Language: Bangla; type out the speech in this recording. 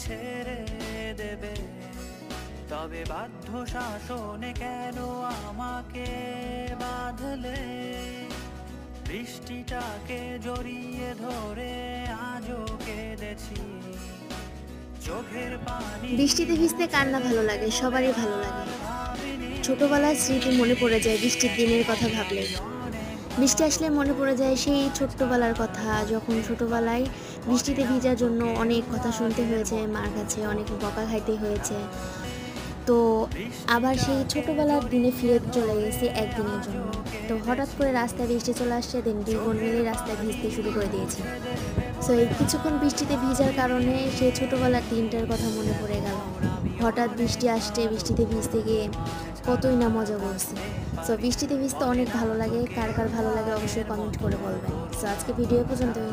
ছেড়ে দেবে, তবে বাধ্য শাসনে কেন আমাকে বাঁধলে? বৃষ্টিটাকে জড়িয়ে ধরে আজও কেঁদেছি, চোখের পানি বৃষ্টিতে ভিজতে কার না ভালো লাগে, সবারই ভালো লাগে। ছোটবেলার স্মৃতি মনে পড়ে যায় বৃষ্টির দিনের কথা ভাবলে। বৃষ্টি আসলে মনে পড়ে যায় সেই ছোট্টবেলার কথা, যখন ছোটবেলায় বৃষ্টিতে ভিজার জন্য অনেক কথা শুনতে হয়েছে মার কাছে, অনেক বকা খাইতে হয়েছে। তো আবার সেই ছোটবেলার দিনে ফিরে চলে গেছি একদিনের জন্য। তো হঠাৎ করে রাস্তায় বৃষ্টি চলে আসছে, দেন দুই বোন মিলে রাস্তায় ভিজতে শুরু করে দিয়েছি। সো এই কিছুক্ষণ বৃষ্টিতে ভিজার কারণে সেই ছোটবেলার দিনটার কথা মনে পড়ে গেল। হঠাৎ বৃষ্টি আসছে, বৃষ্টিতে ভিজতে গিয়ে কতই না মজা করছি। সো বৃষ্টিতে ভিজতে অনেক ভালো লাগে, কার কার ভালো লাগে অবশ্যই কমেন্ট করে বলবেন। সো আজকে ভিডিও পর্যন্তই।